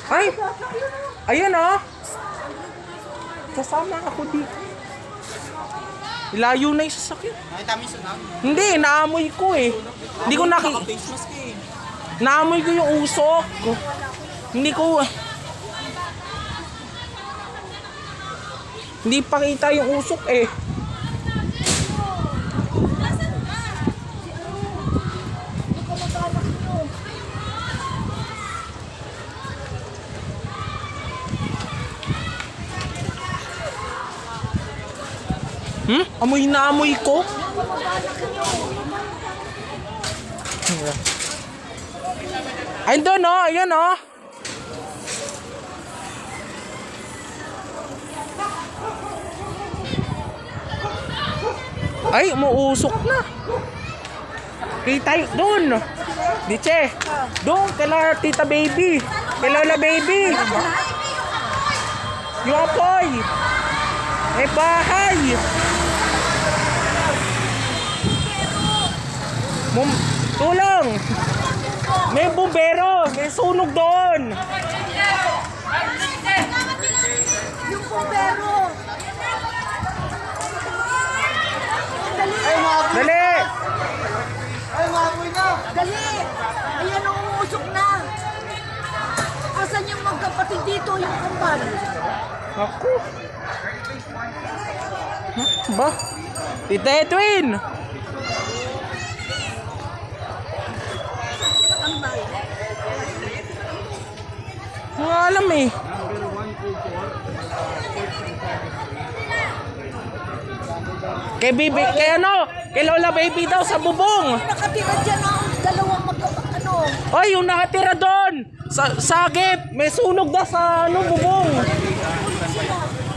Ay! Ayun oh! Kasama ako dito. Ilayo na yung sasakyan. Nakita mo yung sunog? Hindi, naamoy ko eh. Hindi ko Naka-face mask eh. naamoy ko yung usok. Hindi ko... Hindi pa kita yung usok eh. Amoy na amoy ko. Ayun doon oh, ayun oh. Ay, umuusok na. Kita doon. Diche. Doon, kala tita baby. Kala lola baby. Yung apoy. May bahay. Tulong. May bumbero. May sunog doon. Yung bumbero. Dali. Ay, maamoy na. Dali. Ayan, umuusok na. Asan yung magkapatid dito, yung kambal? Ako. Ba? Tita Edwin. Kambal. Hindi alam eh. Kay baby, kay ano? Kay lola baby daw sa bubong. Nakatira dyan ang dalawang ano. Oy, yung nakatira doon. Sa sagip, may sunog na sa ano bubong.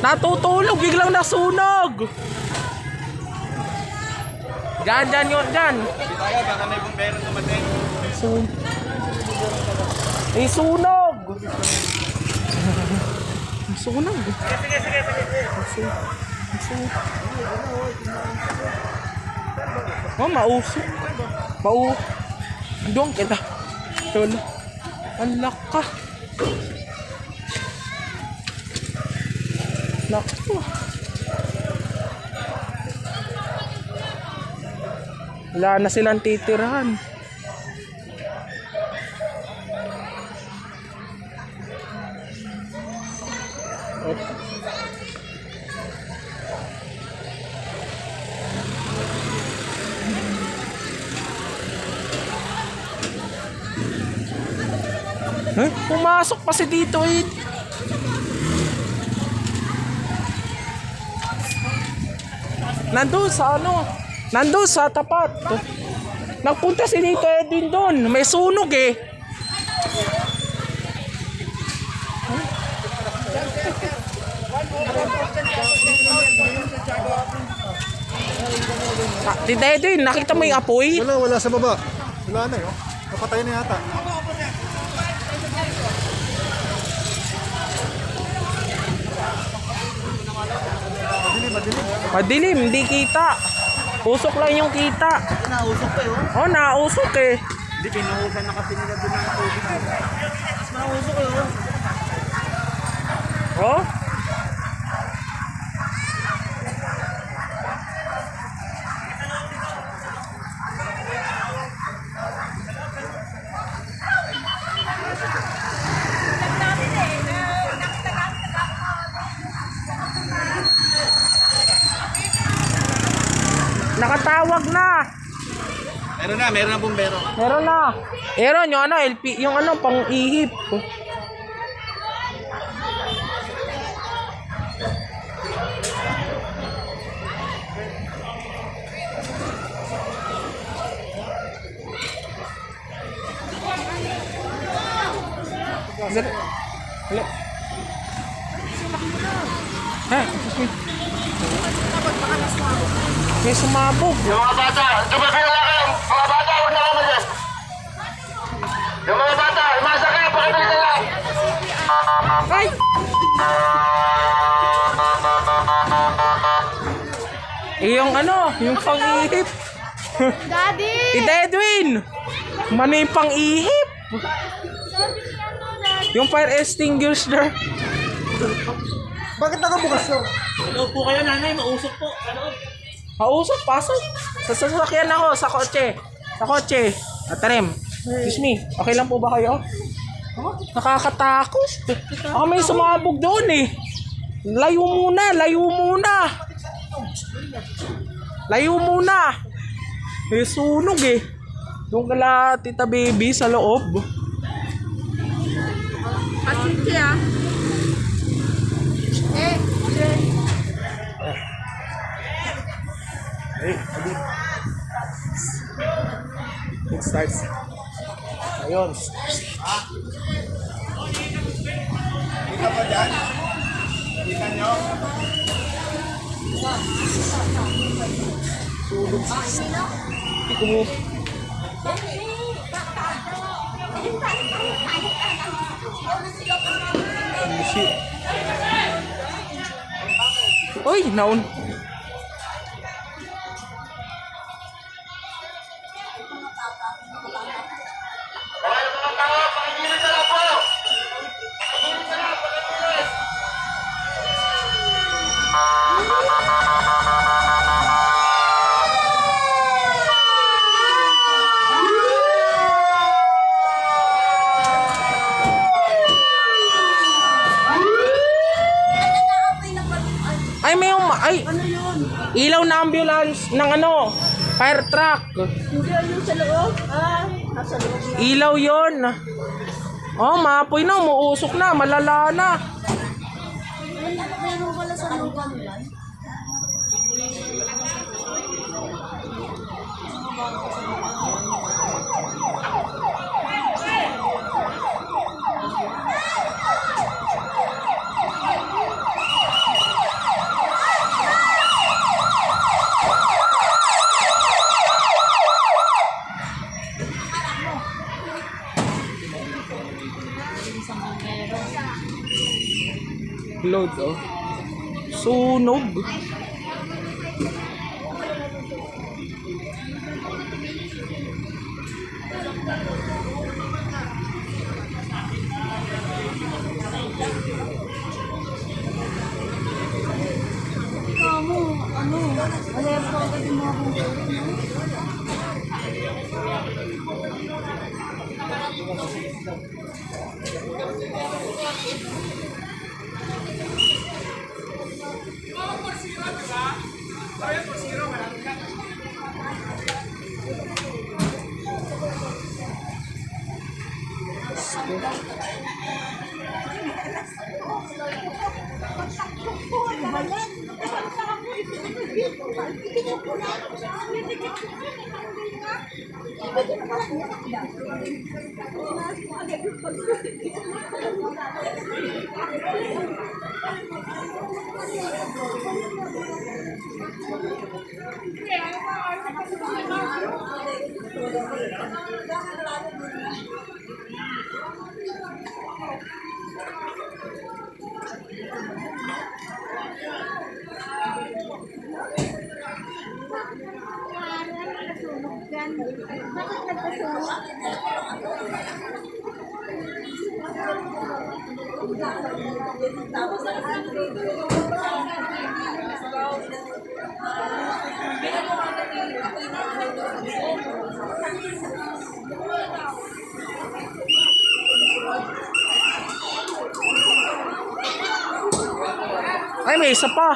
Natutulog, biglang nasunog. Diyan yun, diyan. Tayo, baka may bumbero dumating. May sunog. May sunog. Oh, mausok. Doon kita. Doon. Alak ka. Naku. Wala na silang titirahan. Pumasok pa si dito eh. Nandun sa ano? Nandun sa tapat. Nagpunta si Tito Edwin doon. May sunog eh. Tito Edwin, nakita mo yung apoy? Wala sa baba. Wala na yun. Napatay na yata. Madilim, hindi kita. Usok lang yung kita. Nausok pa yun. Oh, nausok eh. Hindi, pinuhusan na kasi nila doon ng tubig. Mas nausok yun. Oh? Nakatawag na. Meron na bumbero. Meron na. Meron yung ano, LP, yung ano, pang-ihip. Hello. Ha? May sumabog. Yung mga bata, tumabi na lang kayo. Mga bata, huwag na kayo mag-is. Yung mga bata, imasa kayo, pakibili na lang. Ay! Yung ano, yung pang-ihip. Daddy! Tita Edwin! Mano yung pang-ihip? Sabi niya no, Daddy. Yung fire extinguisher. Bakit nakabukas yun? Hello po kayo, nanay. Mausok po. Ano? Mausok, pasok. Sa sasakyan ako, sa kotse. Sa kotse. Atarem. Excuse me, okay lang po ba kayo? Nakakatakot. Ako may sumabog doon eh. Layo muna, layo muna. Layo muna. May sunog eh. Doon kala tita baby sa loob. Pasensya ah. It starts. Ayun. Kita pa dyan? Kita nyo? Ito mo. Uy, naun. Okay, mga tao, pakigilid na lang po. Pakigilid na lang, pakigilid. Ay, may ay. Ilaw na ambulance ng ano, fire truck. Hindi yung sa loob. Ah, nasa loob na. Ilaw yon. Oh, maapoy na, umuusok na, malala na. Meron wala sa loob nila. Load, oh. Sunog. Kamu, ano? Alerto agad yung mga buhay. Ay, may isa pa.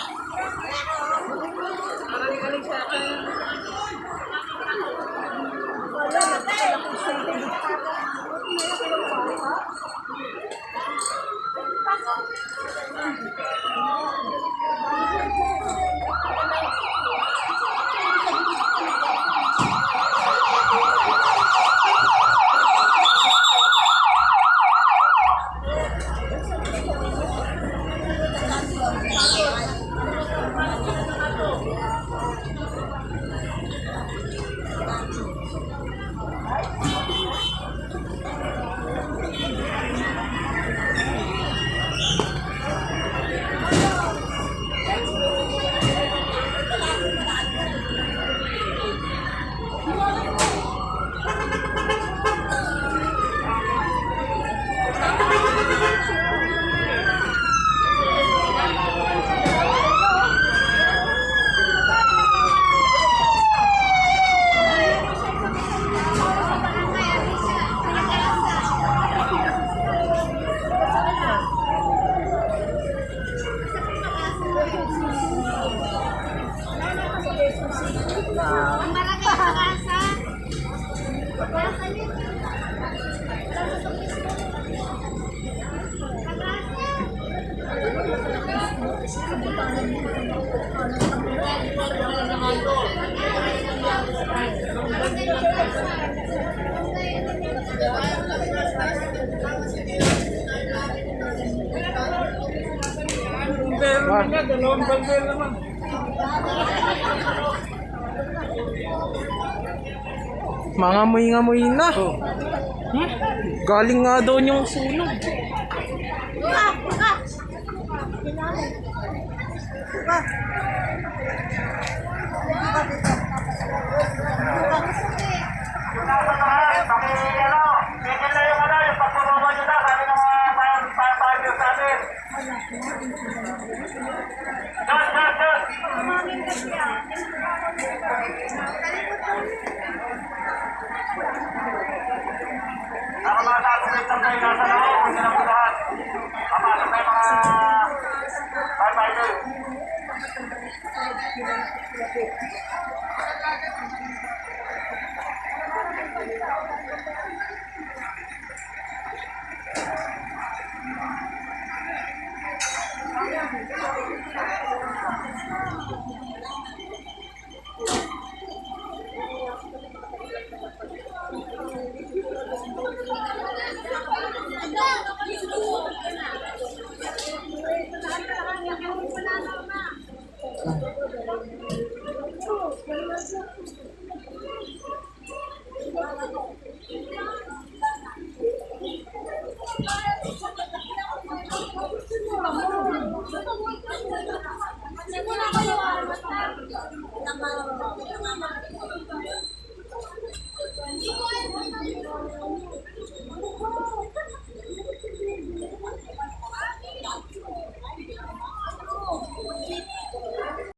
Dalawang bundle naman. Mga amoy-amoy na. Galing nga doon yung sunog. Tigil na yung yung pagpapagawa nyo na, sabi ng mga firefighters natin. Ako mga sasabit ng kayo nasa loob, hindi na po lahat. Papasok na yung mga firefighters.